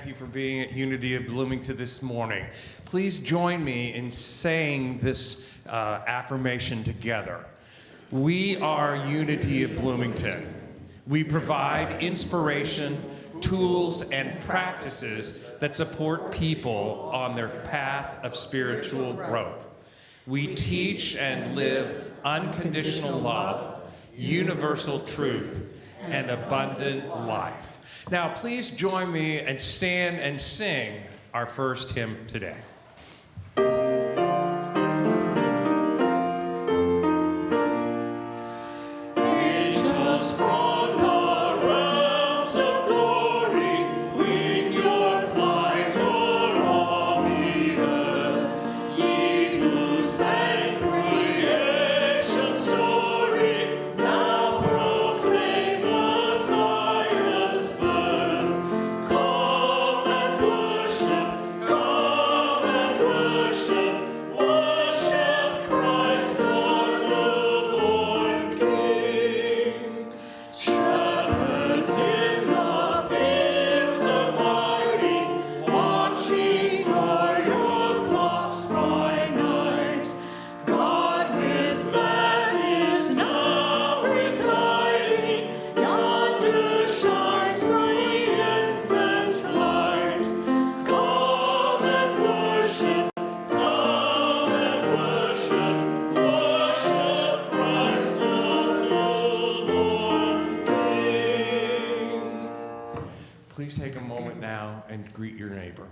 thank you for being at Unity of Bloomington this morning. Please join me in saying this affirmation together. We are Unity of Bloomington. We provide inspiration, tools, and practices that support people on their path of spiritual growth. We teach and live unconditional love, universal truth, and abundant life. Now, please join me and stand and sing our first hymn today. Angels from the realms of glory, wing your flight o'er all the earth. Ye who sang creation's story, now proclaim Messiah's birth. Come and worship, worship Christ the newborn King. Shepherds in the fields of mighty, watching o'er your flocks by night. God with man is now residing, yonder shines the infant light. Come and worship, worship Christ the newborn King. Please take a moment now and greet your neighbor.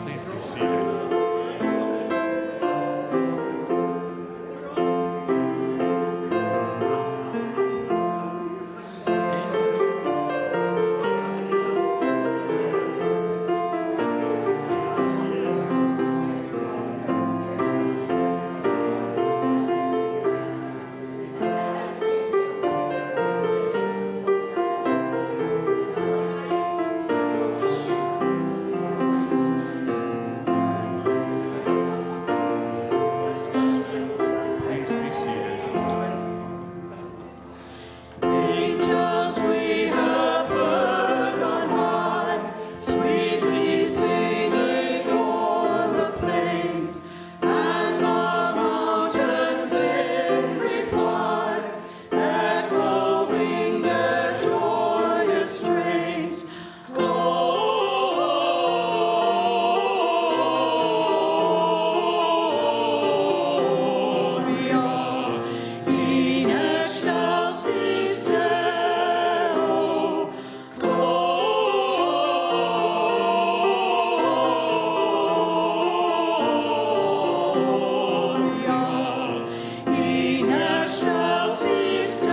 Please be seated. Please be seated. Angels we have heard on high, sweetly singing o'er the plains, and the mountains in reply, echoing their joyous strains. Gloria in excelsis Deo. Gloria in excelsis Deo.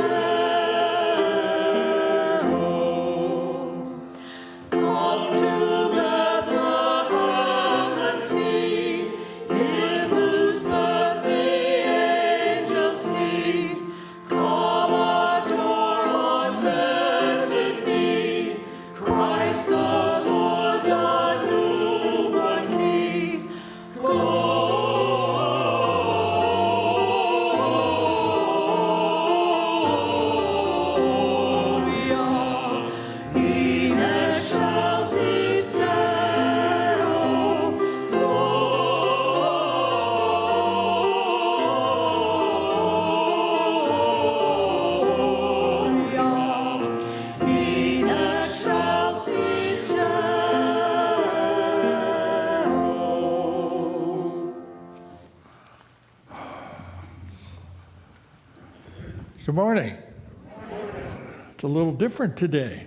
Come to Bethlehem and see him whose birth the angels sing. Come adore on bended knee, Christ the Lord, the newborn King. Gloria in excelsis Deo. Gloria in excelsis Deo. Good morning. It's a little different today.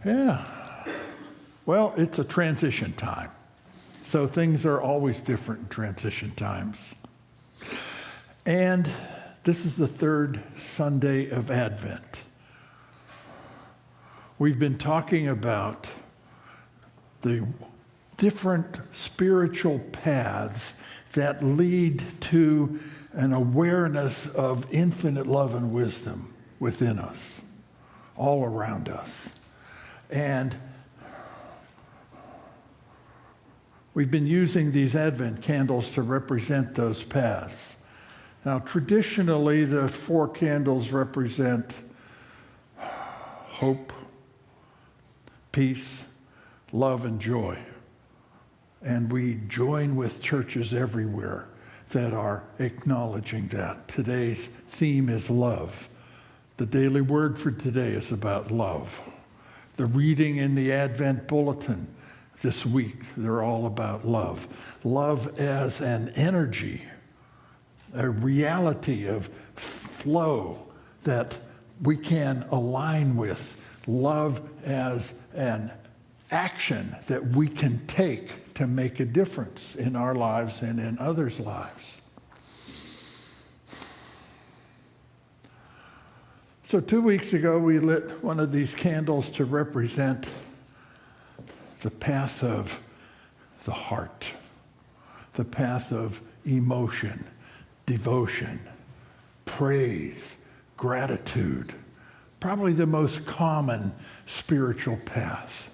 Yeah. Well, it's a transition time. So things are always different in transition times. And this is the third Sunday of Advent. We've been talking about the different spiritual paths that lead to an awareness of infinite love and wisdom within us, all around us. And we've been using these Advent candles to represent those paths. Now, traditionally, the 4 candles represent hope, peace, love, and joy. And we join with churches everywhere that are acknowledging that. Today's theme is love. The daily word for today is about love. The reading in the Advent bulletin this week, they're all about love. Love as an energy, a reality of flow that we can align with. Love as an action that we can take to make a difference in our lives and in others' lives. So 2 weeks ago, we lit one of these candles to represent the path of the heart, the path of emotion, devotion, praise, gratitude, probably the most common spiritual path.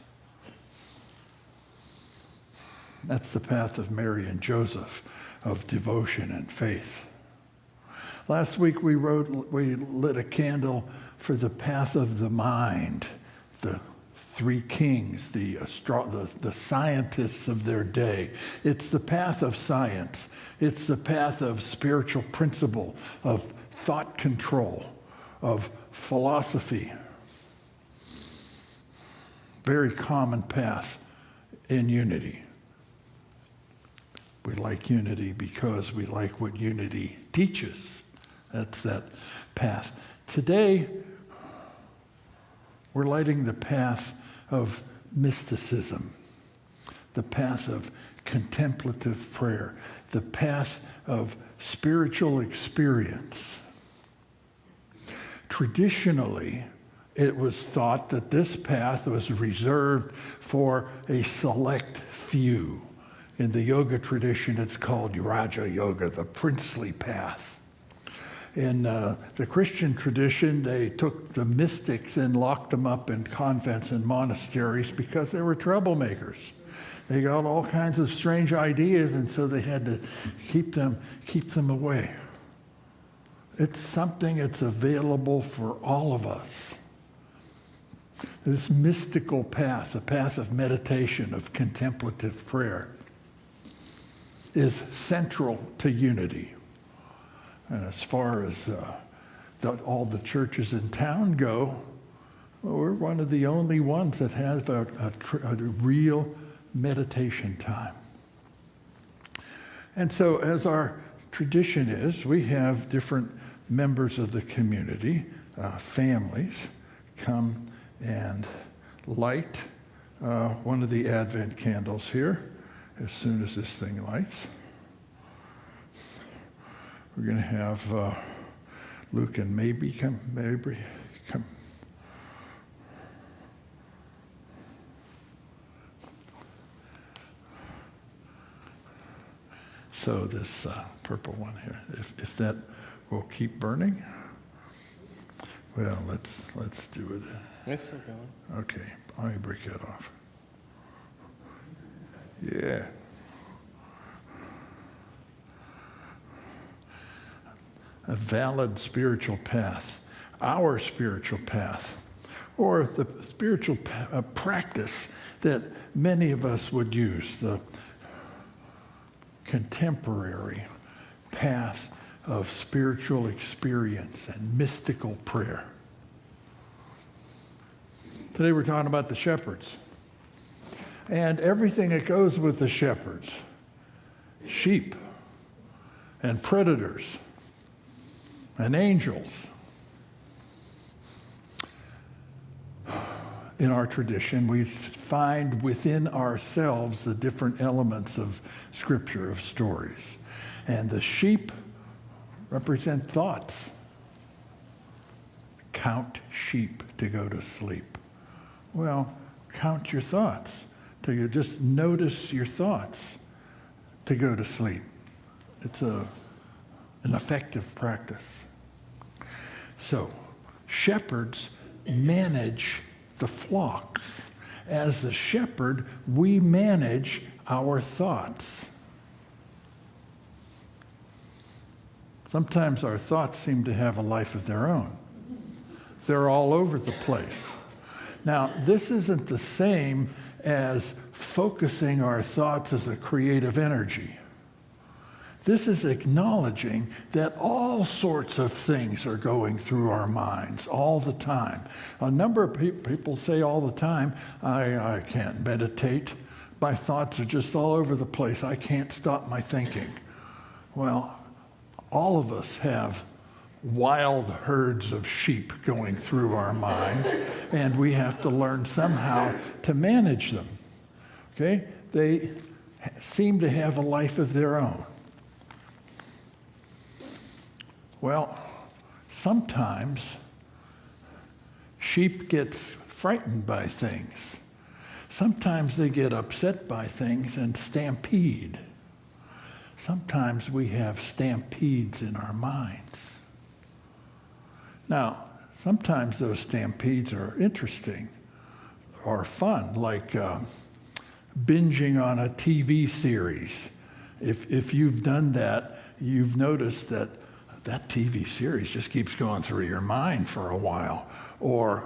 That's the path of Mary and Joseph, of devotion and faith. Last week we lit a candle for the path of the mind, the 3 kings, the scientists of their day. It's the path of science. It's the path of spiritual principle, of thought control, of philosophy. Very common path in unity. We like unity because we like what unity teaches. That's that path. Today, we're lighting the path of mysticism, the path of contemplative prayer, the path of spiritual experience. Traditionally, it was thought that this path was reserved for a select few. In the yoga tradition, it's called Raja Yoga, the princely path. In the Christian tradition, they took the mystics and locked them up in convents and monasteries because they were troublemakers. They got all kinds of strange ideas, and so they had to keep them away. It's something that's available for all of us. This mystical path, the path of meditation, of contemplative prayer, is central to unity. And as far as all the churches in town go, well, we're one of the only ones that have a real meditation time. And so as our tradition is, we have different members of the community, families, come and light one of the Advent candles here as soon as this thing lights. We're going to have Luke and Mabry come. So this purple one here, if that will keep burning, well, let's do it. It's still going. Okay, let me break that off. Yeah. A valid spiritual path, our spiritual path, or the spiritual practice that many of us would use, the contemporary path of spiritual experience and mystical prayer. Today we're talking about the shepherds and everything that goes with the shepherds, sheep and predators and angels. in our tradition, we find within ourselves the different elements of Scripture, of stories. And the sheep represent thoughts. Count sheep to go to sleep. Well, count your thoughts. Just notice your thoughts to go to sleep. It's an effective practice. So, shepherds manage the flocks. As the shepherd, we manage our thoughts. Sometimes our thoughts seem to have a life of their own. They're all over the place. Now, this isn't the same as focusing our thoughts as a creative energy. This is acknowledging that all sorts of things are going through our minds all the time. A number of people say all the time, I can't meditate. My thoughts are just all over the place. I can't stop my thinking. Well, all of us have wild herds of sheep going through our minds, and we have to learn somehow to manage them. Okay? They seem to have a life of their own. Well, sometimes sheep gets frightened by things. Sometimes they get upset by things and stampede. Sometimes we have stampedes in our minds. Now, sometimes those stampedes are interesting or fun, like binging on a TV series. If you've done that, you've noticed that that TV series just keeps going through your mind for a while. Or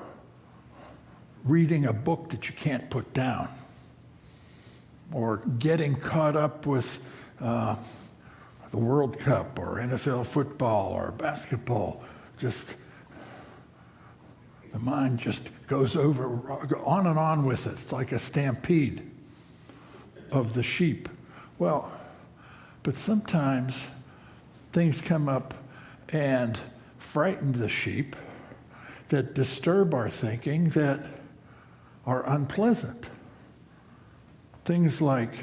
reading a book that you can't put down. Or getting caught up with the World Cup or NFL football or basketball. Just the mind just goes on and on with it. It's like a stampede of the sheep. Well, but sometimes things come up and frighten the sheep that disturb our thinking, that are unpleasant. Things like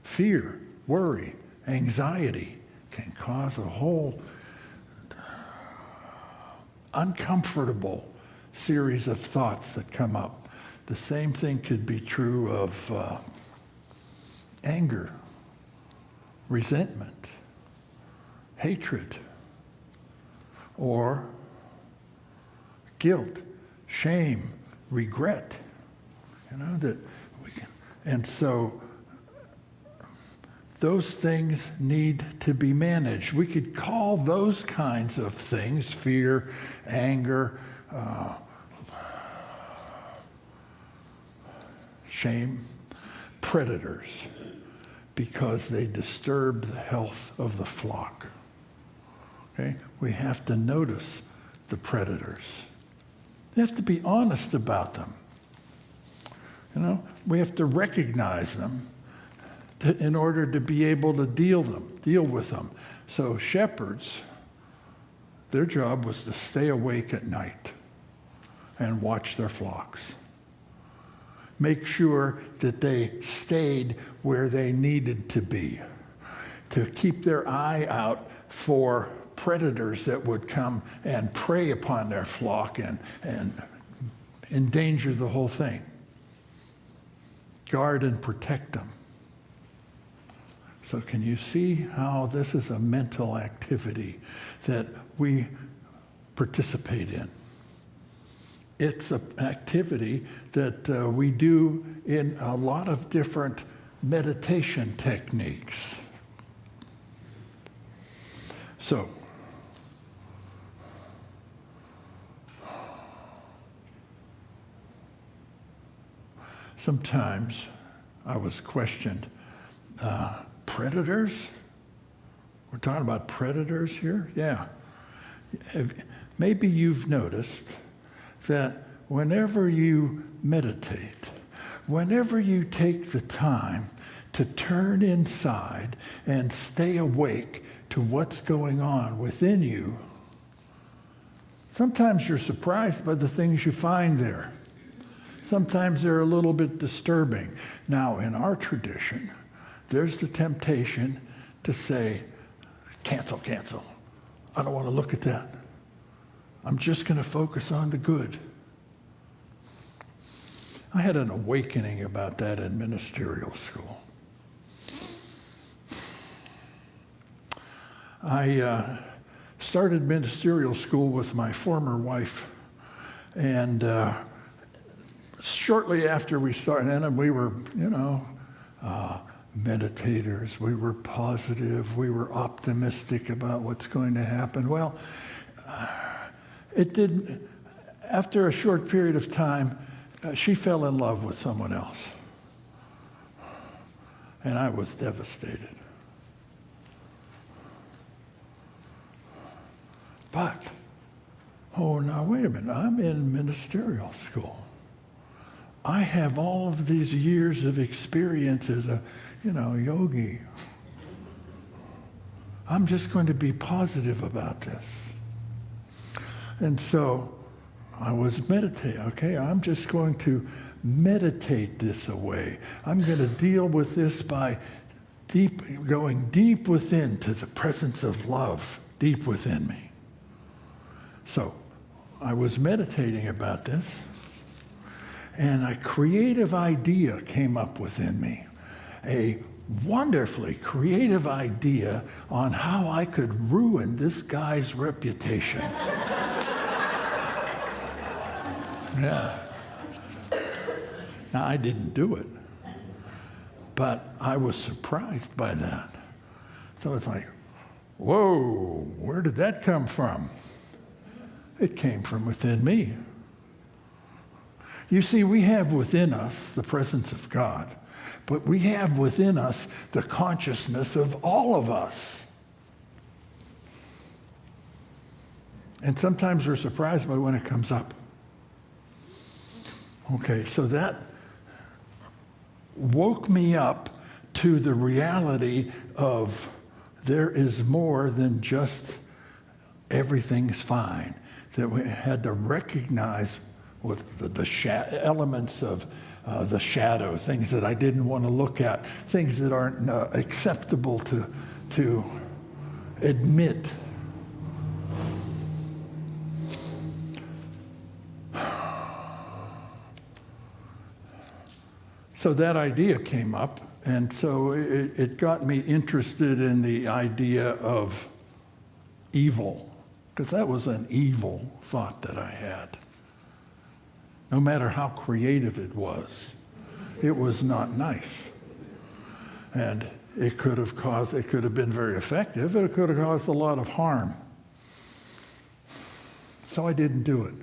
fear, worry, anxiety can cause a whole uncomfortable series of thoughts that come up. The same thing could be true of anger, resentment, hatred, or guilt, shame, regret. And so those things need to be managed. We could call those kinds of things, fear, anger, shame, predators, because they disturb the health of the flock. Okay? We have to notice the predators. We have to be honest about them. We have to recognize them in order to be able to deal with them. So shepherds, their job was to stay awake at night and watch their flocks. Make sure that they stayed where they needed to be, to keep their eye out for predators that would come and prey upon their flock and endanger the whole thing. Guard and protect them. So can you see how this is a mental activity that we participate in? It's an activity that we do in a lot of different meditation techniques. So, sometimes I was questioned, predators? We're talking about predators here? Yeah. Maybe you've noticed that whenever you meditate, whenever you take the time to turn inside and stay awake to what's going on within you, sometimes you're surprised by the things you find there. Sometimes they're a little bit disturbing. Now, in our tradition, there's the temptation to say, cancel, cancel. I don't want to look at that. I'm just going to focus on the good. I had an awakening about that in ministerial school. I started ministerial school with my former wife, and shortly after we started, and we were, meditators. We were positive. We were optimistic about what's going to happen. Well, it didn't. After a short period of time, she fell in love with someone else, and I was devastated. But, now wait a minute. I'm in ministerial school. I have all of these years of experience as a, yogi. I'm just going to be positive about this. And so I was meditating. Okay, I'm just going to meditate this away. I'm going to deal with this by going deep within to the presence of love deep within me. So I was meditating about this, and a creative idea came up within me, a wonderfully creative idea on how I could ruin this guy's reputation. Yeah. Now, I didn't do it, but I was surprised by that. So it's like, whoa, where did that come from? It came from within me. You see, we have within us the presence of God, but we have within us the consciousness of all of us. And sometimes we're surprised by when it comes up. Okay, so that woke me up to the reality of there is more than just everything's fine. That we had to recognize what the elements of the shadow, things that I didn't want to look at, things that aren't acceptable to admit. So that idea came up, and so it got me interested in the idea of evil. Because that was an evil thought that I had. No matter how creative it was not nice. And it could have been very effective, but it could have caused a lot of harm. So I didn't do it.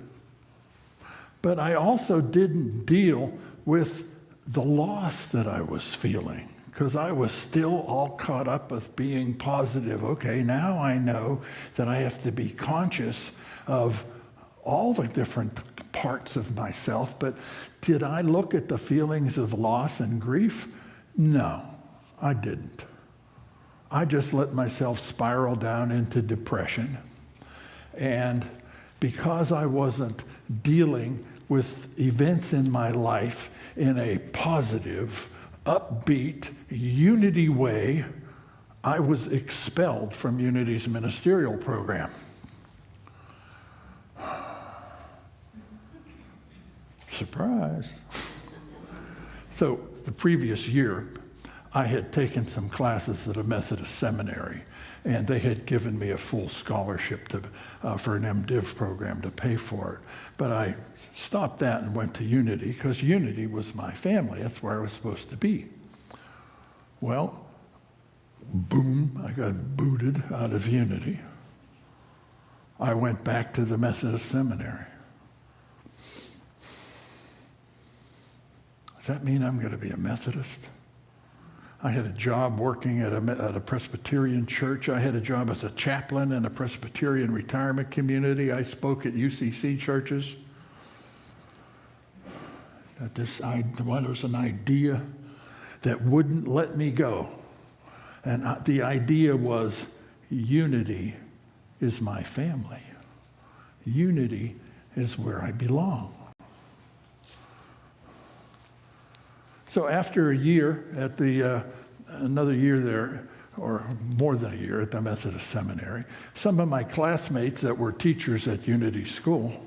But I also didn't deal with the loss that I was feeling, because I was still all caught up with being positive. Okay, now I know that I have to be conscious of all the different parts of myself, but did I look at the feelings of loss and grief? No, I didn't. I just let myself spiral down into depression. And because I wasn't dealing with events in my life in a positive, upbeat, Unity way, I was expelled from Unity's ministerial program. Surprise. So the previous year, I had taken some classes at a Methodist seminary, and they had given me a full scholarship for an MDiv program to pay for it. But I stopped that and went to Unity, because Unity was my family. That's where I was supposed to be. Well, boom, I got booted out of Unity. I went back to the Methodist seminary. Does that mean I'm going to be a Methodist? I had a job working at a Presbyterian church. I had a job as a chaplain in a Presbyterian retirement community. I spoke at UCC churches. There was an idea that wouldn't let me go. And the idea was, unity is my family. Unity is where I belong. So after a year at another year there, or more than a year at the Methodist Seminary, some of my classmates that were teachers at Unity School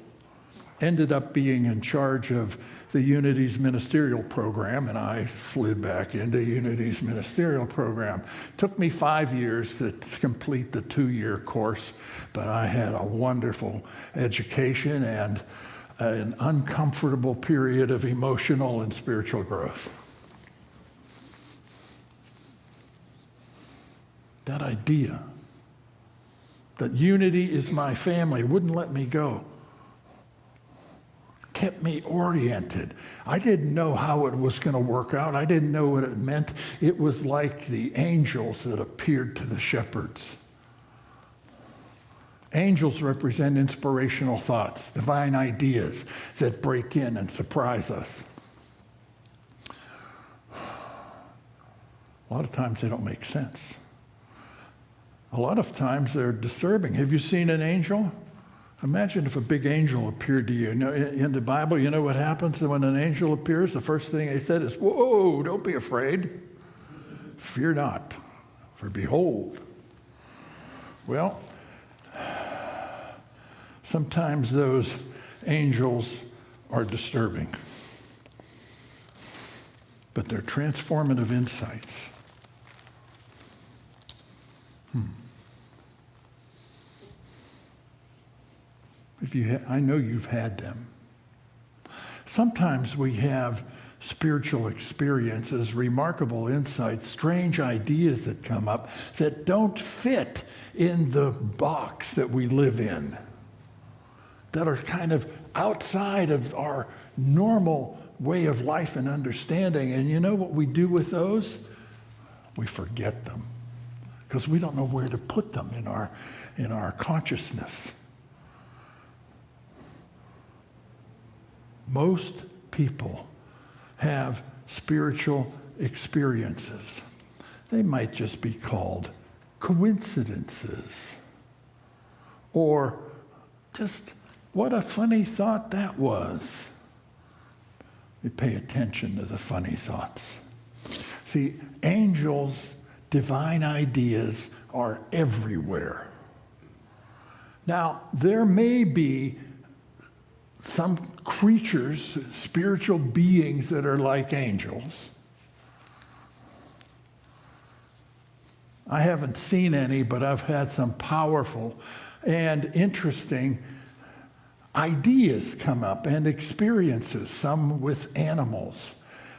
ended up being in charge of the Unity's ministerial program, and I slid back into Unity's ministerial program. Took me 5 years to complete the 2-year course, but I had a wonderful education and an uncomfortable period of emotional and spiritual growth. That idea that unity is my family wouldn't let me go. Kept me oriented. I didn't know how it was going to work out. I didn't know what it meant. It was like the angels that appeared to the shepherds. Angels represent inspirational thoughts, divine ideas that break in and surprise us. A lot of times they don't make sense. A lot of times they're disturbing. Have you seen an angel? Imagine if a big angel appeared to you. In the Bible, you know what happens when an angel appears? The first thing they said is, "Whoa, don't be afraid. Fear not, for behold." Well, sometimes those angels are disturbing, but they're transformative insights. I know you've had them. Sometimes we have spiritual experiences, remarkable insights, strange ideas that come up that don't fit in the box that we live in, that are kind of outside of our normal way of life and understanding. And you know what we do with those? We forget them because we don't know where to put them in our consciousness. Most people have spiritual experiences. They might just be called coincidences, or just, what a funny thought that was. We pay attention to the funny thoughts. See, angels, divine ideas are everywhere. Now, there may be some creatures, spiritual beings that are like angels. I haven't seen any, but I've had some powerful and interesting ideas come up and experiences, some with animals,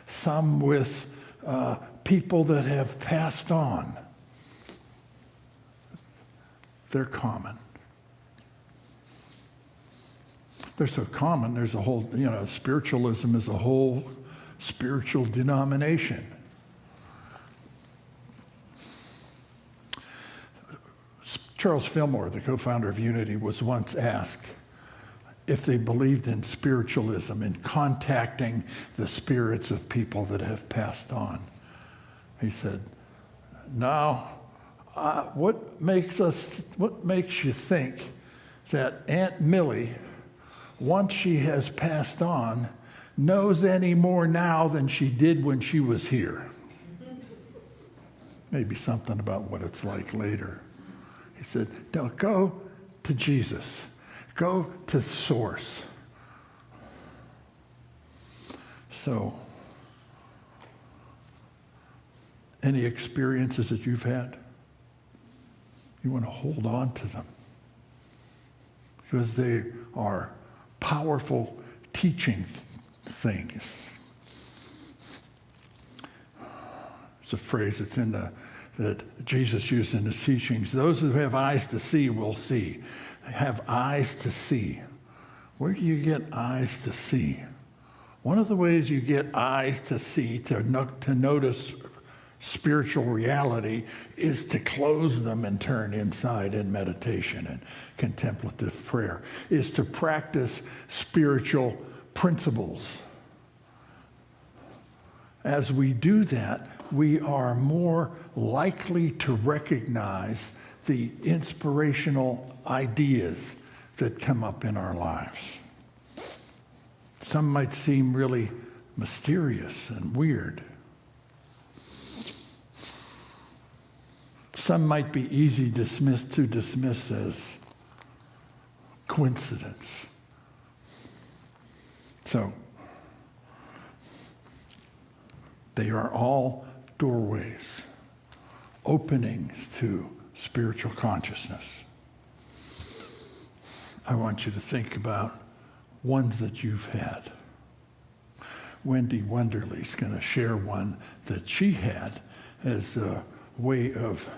some with people that have passed on. They're common. They're so common, there's a whole, spiritualism is a whole spiritual denomination. Charles Fillmore, the co-founder of Unity, was once asked if they believed in spiritualism, in contacting the spirits of people that have passed on. He said, "No, what makes you think that Aunt Millie, once she has passed on, knows any more now than she did when she was here?" Maybe something about what it's like later. He said, "No, go to Jesus. Go to source." So, any experiences that you've had, you want to hold on to them because they are powerful teaching things. It's a phrase that's that Jesus used in his teachings. Those who have eyes to see will see. Have eyes to see. Where do you get eyes to see? One of the ways you get eyes to see, to notice spiritual reality, is to close them and turn inside in meditation and contemplative prayer, is to practice spiritual principles. As we do that, we are more likely to recognize the inspirational ideas that come up in our lives. Some might seem really mysterious and weird. Some might be easy to dismiss as coincidence. So, they are all doorways, openings to spiritual consciousness. I want you to think about ones that you've had. Wendy Wonderly's going to share one that she had as a way of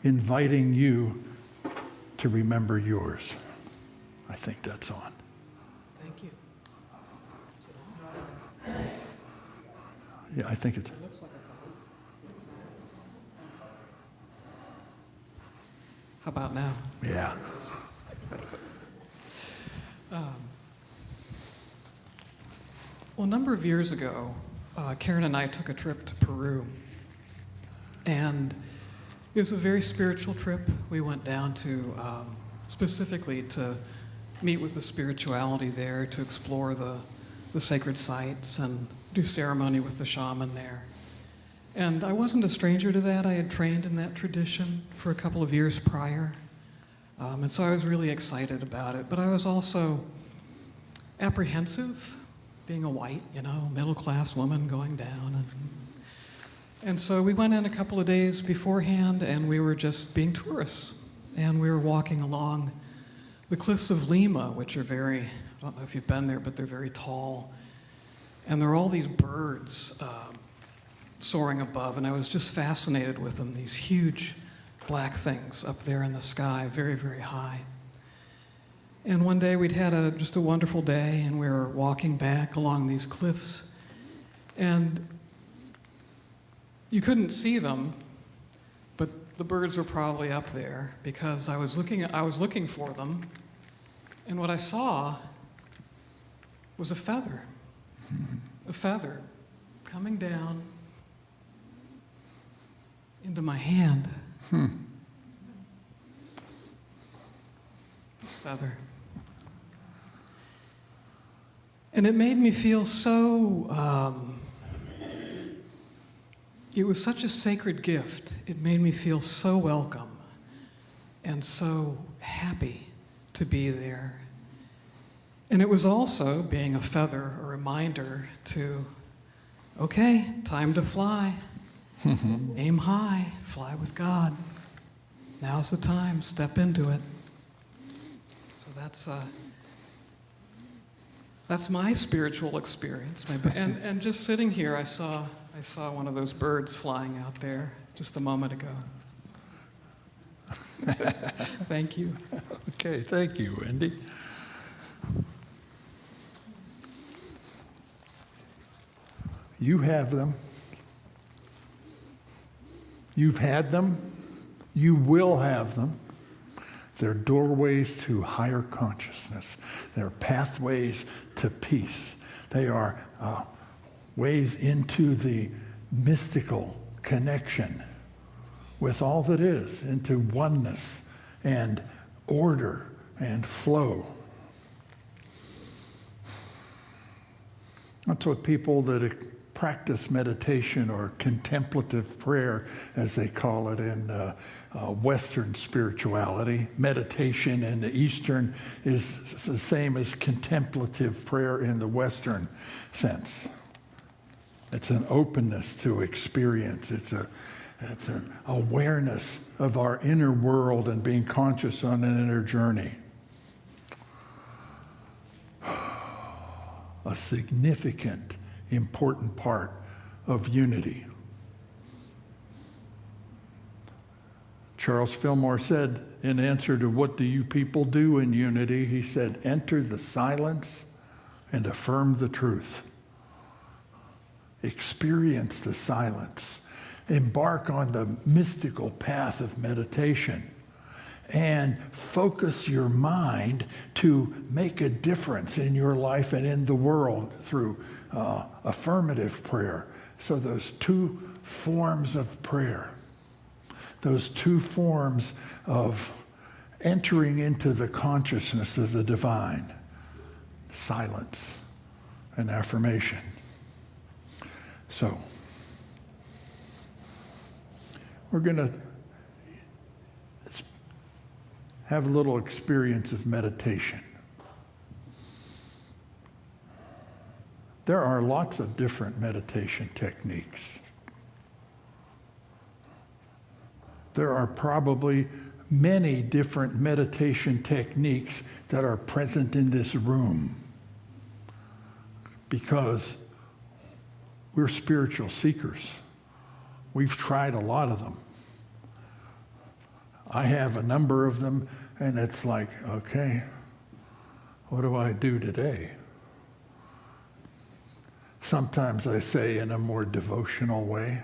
inviting you to remember yours. I think that's on. Thank you. Yeah, I think it's. It looks like it's on. How about now? Yeah. Well, a number of years ago, Karen and I took a trip to Peru. And it was a very spiritual trip. We went down to, specifically to meet with the spirituality there, to explore the sacred sites and do ceremony with the shaman there. And I wasn't a stranger to that. I had trained in that tradition for a couple of years prior. And so I was really excited about it. But I was also apprehensive, being a white, middle-class woman going down. And so we went in a couple of days beforehand, and we were just being tourists. And we were walking along the cliffs of Lima, which are I don't know if you've been there, but they're very tall. And there are all these birds soaring above, and I was just fascinated with them, these huge black things up there in the sky, very, very high. And one day we'd had just a wonderful day, and we were walking back along these cliffs, and you couldn't see them, but the birds were probably up there because I was looking for them, and what I saw was a feather coming down into my hand. This feather. And it made me feel so, it was such a sacred gift. It made me feel so welcome and so happy to be there. And it was also, being a feather, a reminder to, okay, time to fly. Aim high, fly with God. Now's the time, step into it. So that's my spiritual experience. And just sitting here, I saw one of those birds flying out there just a moment ago. Thank you. Okay, thank you, Wendy. You have them. You've had them. You will have them. They're doorways to higher consciousness. They're pathways to peace. They are ways into the mystical connection with all that is, into oneness and order and flow. That's what people that practice meditation or contemplative prayer, as they call it in Western spirituality. Meditation in the Eastern is the same as contemplative prayer in the Western sense. It's an openness to experience. It's an awareness of our inner world and being conscious on an inner journey. A significant, important part of unity. Charles Fillmore said, in answer to what do you people do in unity, he said, enter the silence and affirm the truth. Experience the silence. Embark on the mystical path of meditation and focus your mind to make a difference in your life and in the world through affirmative prayer. So those two forms of prayer, those two forms of entering into the consciousness of the divine, silence and affirmation. So, we're going to have a little experience of meditation. There are lots of different meditation techniques. There are probably many different meditation techniques that are present in this room because we're spiritual seekers. We've tried a lot of them. I have a number of them, and it's like, okay, what do I do today? Sometimes I say in a more devotional way,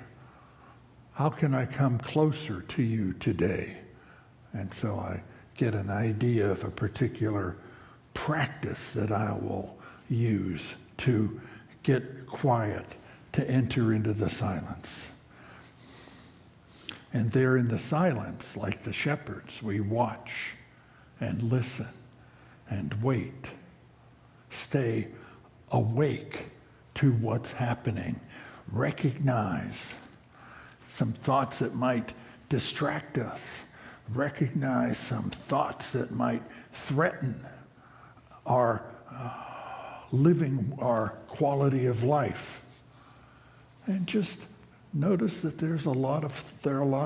how can I come closer to you today? And so I get an idea of a particular practice that I will use to get quiet, to enter into the silence. And there in the silence, like the shepherds, we watch and listen and wait. Stay awake to what's happening. Recognize some thoughts that might distract us. Recognize some thoughts that might threaten our living, our quality of life. And just notice that there are a lot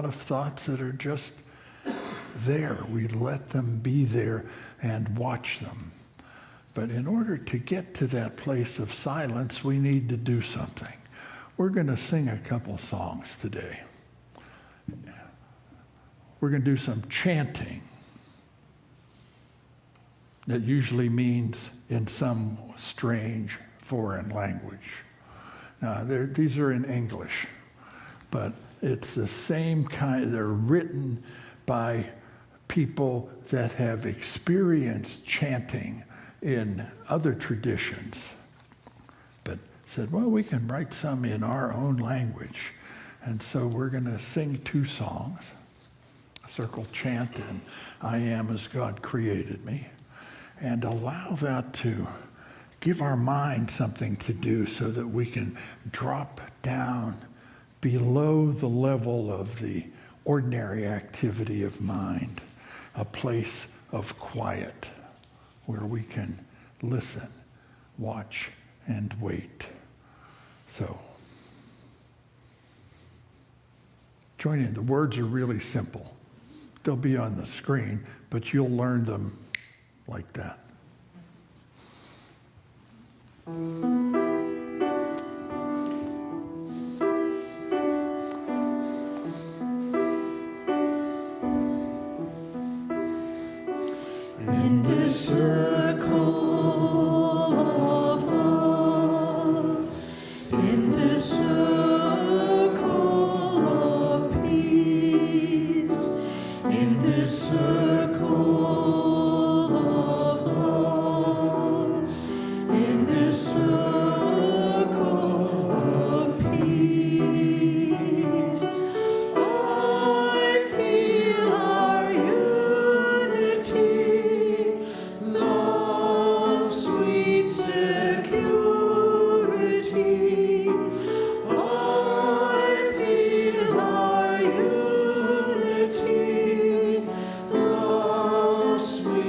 of thoughts that are just there. We let them be there and watch them. But in order to get to that place of silence, we need to do something. We're going to sing a couple songs today. We're going to do some chanting. That usually means in some strange foreign language. Now, these are in English, but it's the same kind. They're written by people that have experienced chanting in other traditions, but said, well, we can write some in our own language. And so we're going to sing two songs, circle chant and I Am as God Created Me, and allow that to give our mind something to do so that we can drop down below the level of the ordinary activity of mind, a place of quiet where we can listen, watch, and wait. So, join in. The words are really simple. They'll be on the screen, but you'll learn them like that. In this circle of love, in this circle of peace, in this circle of love, in this circle of peace, I feel our unity, love, sweet security. I feel our unity, love, sweet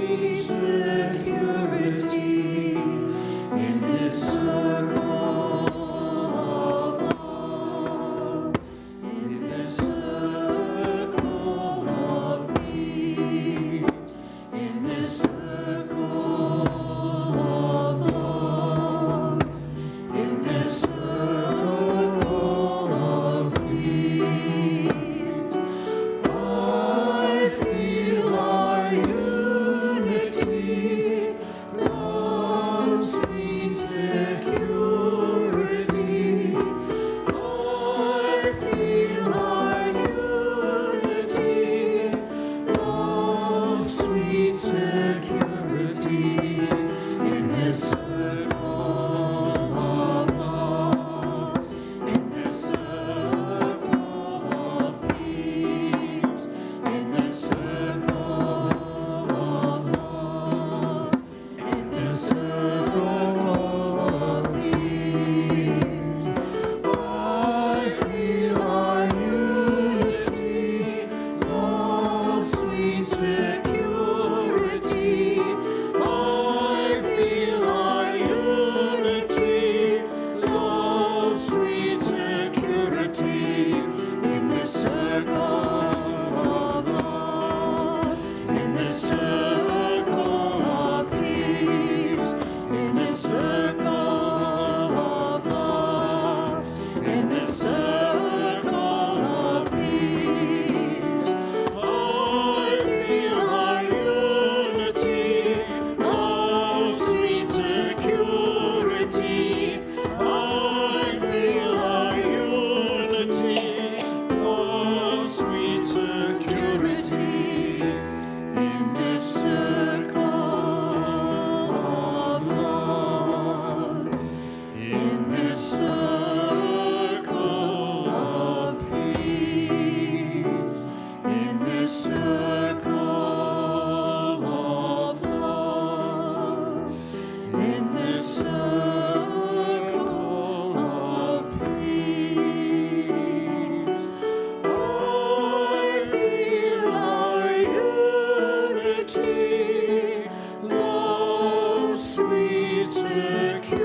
security, love, sweet security.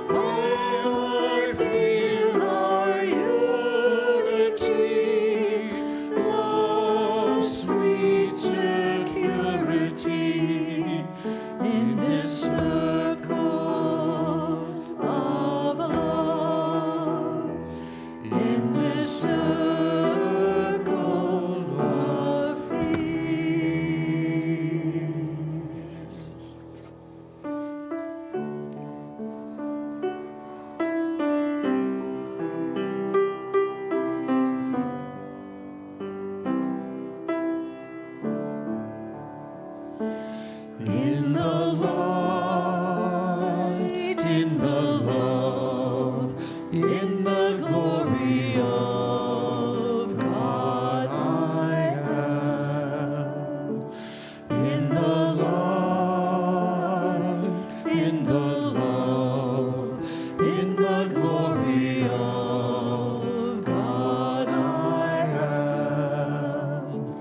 I feel our unity, love, sweet security, in this circle of love, in this circle of peace. In the light, in the love, in the glory of God I am. In the light, in the love, in the glory of God I am.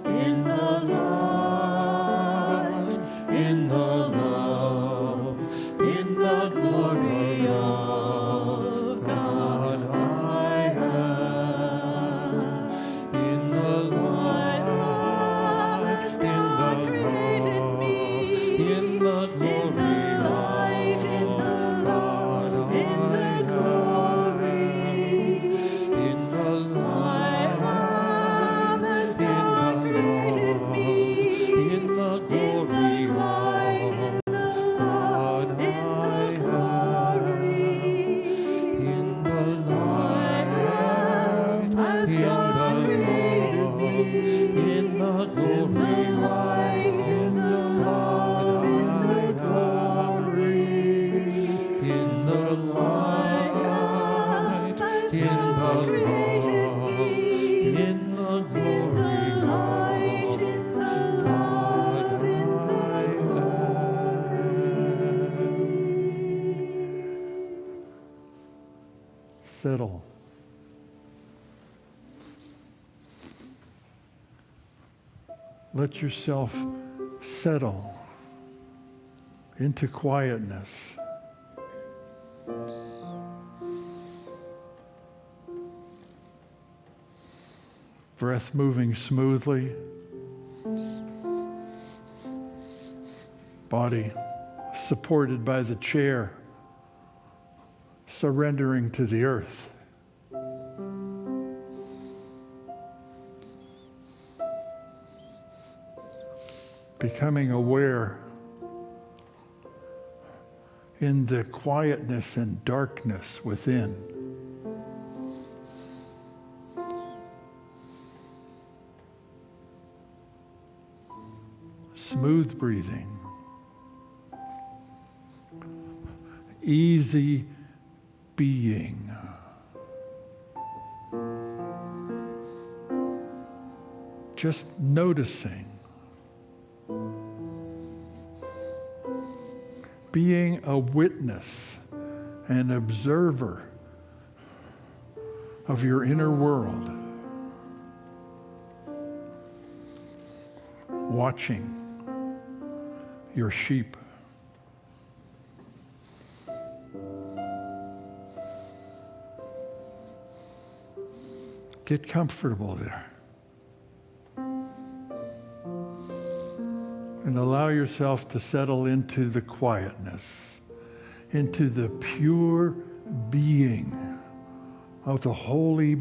In the light, in the love, in the glory of God I am. In the light, in the love, in the glory of God in the glory. In the light, in the love, in the glory of God I am. In the light, in the love, in the glory of God I am. In the light, in the love, in the glory of God I am. Settle. Let yourself settle into quietness. Breath moving smoothly. Body supported by the chair, surrendering to the earth. Becoming aware in the quietness and darkness within. Smooth breathing. Easy being. Just noticing. Being a witness, an observer of your inner world. Watching your sheep. Get comfortable there. And allow yourself to settle into the quietness, into the pure being of the Holy